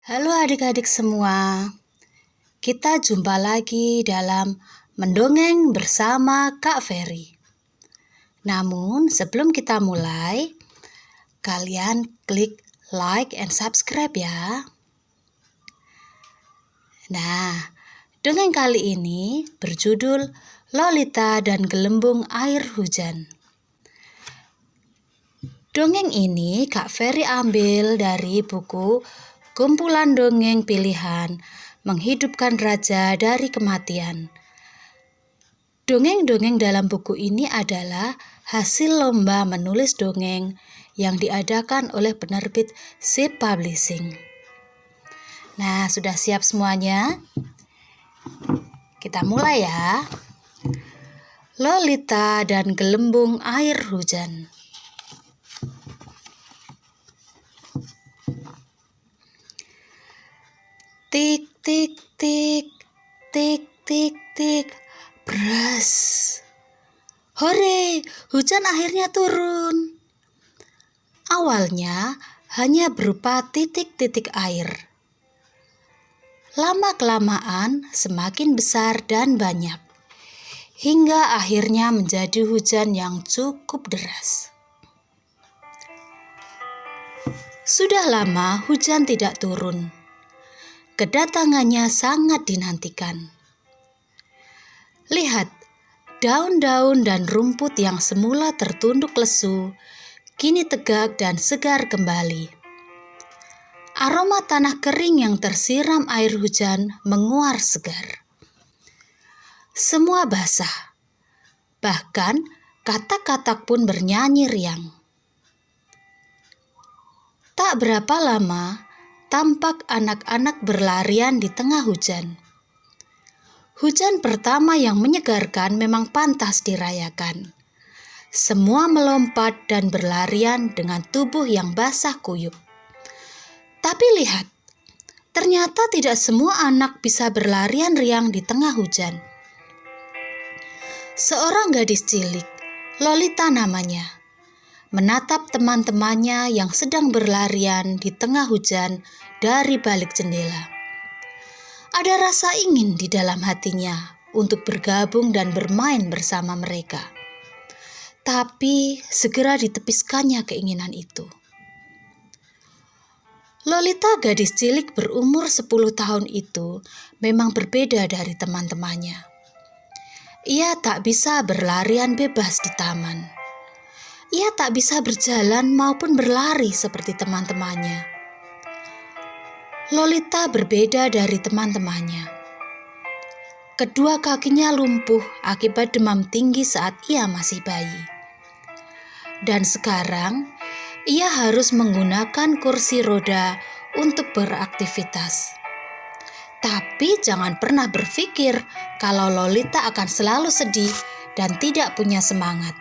Halo adik-adik semua, kita jumpa lagi dalam Mendongeng bersama Kak Ferry. Namun sebelum kita mulai, kalian klik like and subscribe ya. Nah, dongeng kali ini berjudul Lolita dan Gelembung Air Hujan. Dongeng ini Kak Ferry ambil dari buku Kumpulan Dongeng Pilihan Menghidupkan Raja dari Kematian. Dongeng-dongeng dalam buku ini adalah hasil lomba menulis dongeng yang diadakan oleh penerbit Sip Publishing. Nah, sudah siap semuanya? Kita mulai ya. Lolita dan Gelembung Air Hujan. Tik, tik, tik, tik, tik, tik, bras. Hore, hujan akhirnya turun. Awalnya hanya berupa titik-titik air. Lama-kelamaan semakin besar dan banyak, hingga akhirnya menjadi hujan yang cukup deras. Sudah lama hujan tidak turun. Kedatangannya sangat dinantikan. Lihat, daun-daun dan rumput yang semula tertunduk lesu, kini tegak dan segar kembali. Aroma tanah kering yang tersiram air hujan menguar segar. Semua basah, bahkan katak-katak pun bernyanyi riang. Tak berapa lama, tampak anak-anak berlarian di tengah hujan. Hujan pertama yang menyegarkan memang pantas dirayakan. Semua melompat dan berlarian dengan tubuh yang basah kuyup. Tapi lihat, ternyata tidak semua anak bisa berlarian riang di tengah hujan. Seorang gadis cilik, Lolita namanya, menatap teman-temannya yang sedang berlarian di tengah hujan dari balik jendela. Ada rasa ingin di dalam hatinya untuk bergabung dan bermain bersama mereka. Tapi segera ditepiskannya keinginan itu. Lolita, gadis cilik berumur 10 tahun itu, memang berbeda dari teman-temannya. Ia tak bisa berlarian bebas di taman. Ia tak bisa berjalan maupun berlari seperti teman-temannya. Lolita berbeda dari teman-temannya. Kedua kakinya lumpuh akibat demam tinggi saat ia masih bayi. Dan sekarang, ia harus menggunakan kursi roda untuk beraktivitas. Tapi jangan pernah berpikir kalau Lolita akan selalu sedih dan tidak punya semangat.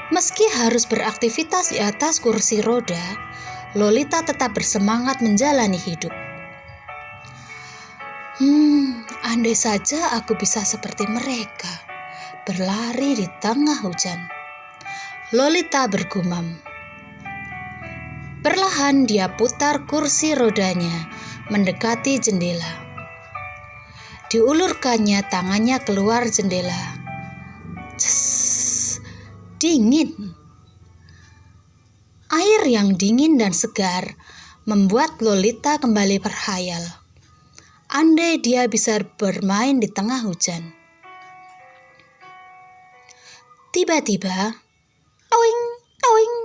Meski harus beraktivitas di atas kursi roda, Lolita tetap bersemangat menjalani hidup. Andai saja aku bisa seperti mereka, berlari di tengah hujan. Lolita bergumam. Perlahan dia putar kursi rodanya mendekati jendela. Diulurkannya tangannya keluar jendela. Dingin. Air yang dingin dan segar membuat Lolita kembali berhayal. Andai dia bisa bermain di tengah hujan. Tiba-tiba, toing, toing.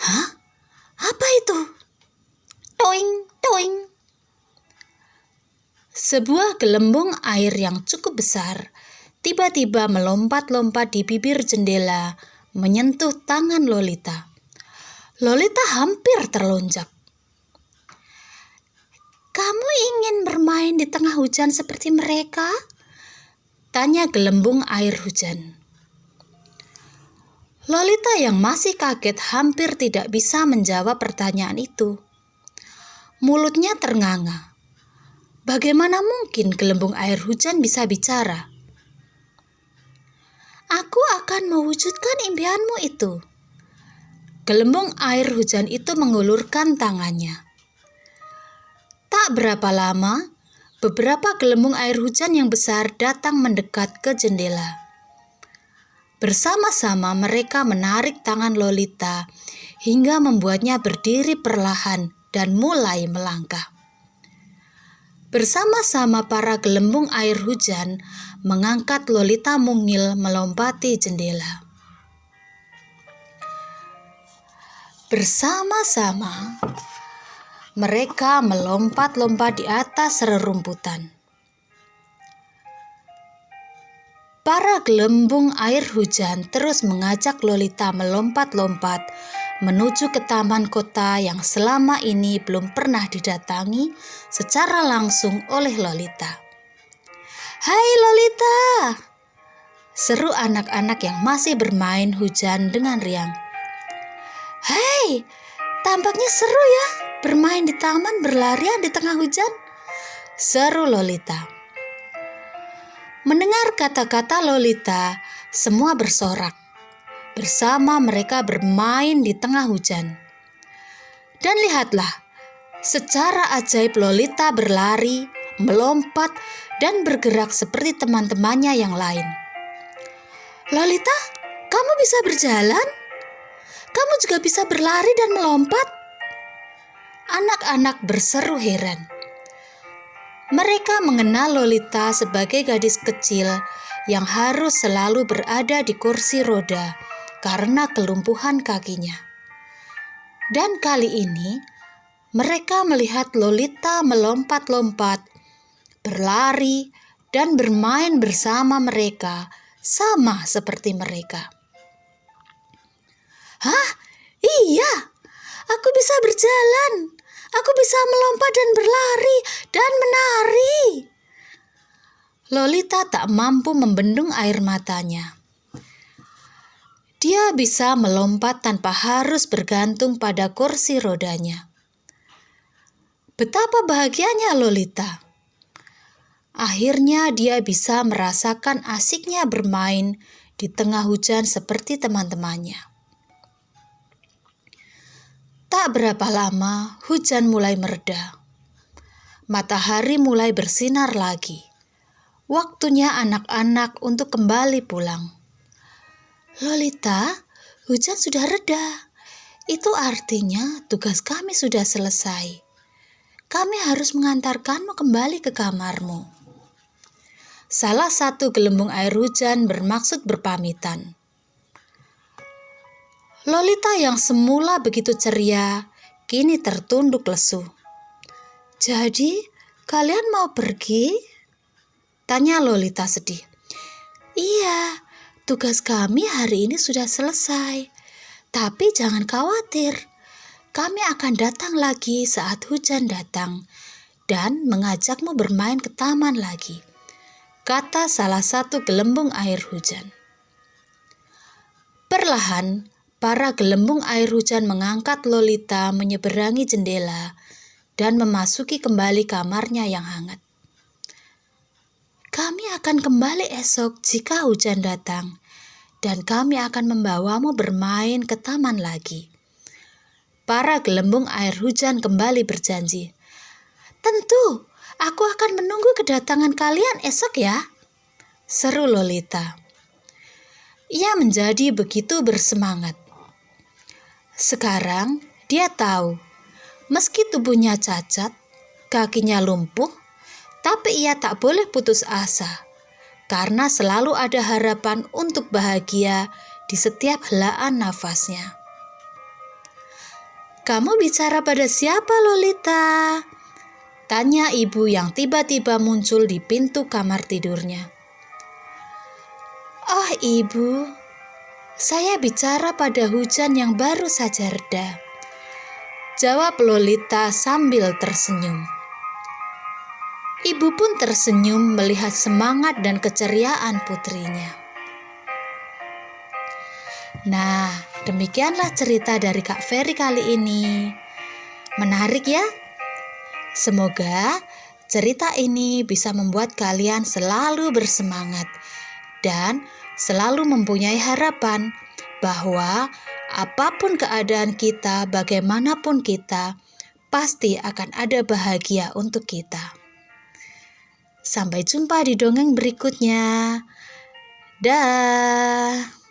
Hah? Apa itu? Toing, toing. Sebuah gelembung air yang cukup besar tiba-tiba melompat-lompat di bibir jendela, menyentuh tangan Lolita. Lolita hampir terlonjak. Kamu ingin bermain di tengah hujan seperti mereka? Tanya gelembung air hujan. Lolita yang masih kaget hampir tidak bisa menjawab pertanyaan itu. Mulutnya ternganga. Bagaimana mungkin gelembung air hujan bisa bicara? Aku akan mewujudkan impianmu itu. Gelembung air hujan itu mengulurkan tangannya. Tak berapa lama, beberapa gelembung air hujan yang besar datang mendekat ke jendela. Bersama-sama mereka menarik tangan Lolita hingga membuatnya berdiri perlahan dan mulai melangkah. Bersama-sama para gelembung air hujan mengangkat Lolita mungil melompati jendela. Bersama-sama mereka melompat-lompat di atas rerumputan. Para gelembung air hujan terus mengajak Lolita melompat-lompat menuju ke taman kota yang selama ini belum pernah didatangi secara langsung oleh Lolita. "Hai Lolita!" seru anak-anak yang masih bermain hujan dengan riang. "Hei, tampaknya seru ya bermain di taman berlarian di tengah hujan," seru Lolita. Mendengar kata-kata Lolita, semua bersorak. Bersama mereka bermain di tengah hujan. Dan lihatlah, secara ajaib Lolita berlari, melompat, dan bergerak seperti teman-temannya yang lain. "Lolita, kamu bisa berjalan? Kamu juga bisa berlari dan melompat?" Anak-anak berseru heran. Mereka mengenal Lolita sebagai gadis kecil yang harus selalu berada di kursi roda karena kelumpuhan kakinya. Dan kali ini, mereka melihat Lolita melompat-lompat, berlari, dan bermain bersama mereka, sama seperti mereka. "Hah? Iya, aku bisa berjalan. Aku bisa melompat dan berlari dan menari." Lolita tak mampu membendung air matanya. Dia bisa melompat tanpa harus bergantung pada kursi rodanya. Betapa bahagianya Lolita. Akhirnya dia bisa merasakan asiknya bermain di tengah hujan seperti teman-temannya. Tak berapa lama, hujan mulai mereda. Matahari mulai bersinar lagi. Waktunya anak-anak untuk kembali pulang. "Lolita, hujan sudah reda. Itu artinya tugas kami sudah selesai. Kami harus mengantarkanmu kembali ke kamarmu." Salah satu gelembung air hujan bermaksud berpamitan. Lolita yang semula begitu ceria, kini tertunduk lesu. "Jadi, kalian mau pergi?" tanya Lolita sedih. "Iya, tugas kami hari ini sudah selesai. Tapi jangan khawatir, kami akan datang lagi saat hujan datang dan mengajakmu bermain ke taman lagi," kata salah satu gelembung air hujan. Perlahan, para gelembung air hujan mengangkat Lolita menyeberangi jendela dan memasuki kembali kamarnya yang hangat. "Kami akan kembali esok jika hujan datang, dan kami akan membawamu bermain ke taman lagi." Para gelembung air hujan kembali berjanji. "Tentu, aku akan menunggu kedatangan kalian esok ya," seru Lolita. Ia menjadi begitu bersemangat. Sekarang dia tahu, meski tubuhnya cacat, kakinya lumpuh, tapi ia tak boleh putus asa, karena selalu ada harapan untuk bahagia di setiap helaan nafasnya. "Kamu bicara pada siapa, Lolita?" tanya ibu yang tiba-tiba muncul di pintu kamar tidurnya. "Oh ibu, saya bicara pada hujan yang baru saja reda," jawab Lolita sambil tersenyum. Ibu pun tersenyum melihat semangat dan keceriaan putrinya. Nah, demikianlah cerita dari Kak Ferry kali ini. Menarik ya? Semoga cerita ini bisa membuat kalian selalu bersemangat dan selalu mempunyai harapan bahwa apapun keadaan kita, bagaimanapun kita, pasti akan ada bahagia untuk kita. Sampai jumpa di dongeng berikutnya. Dah.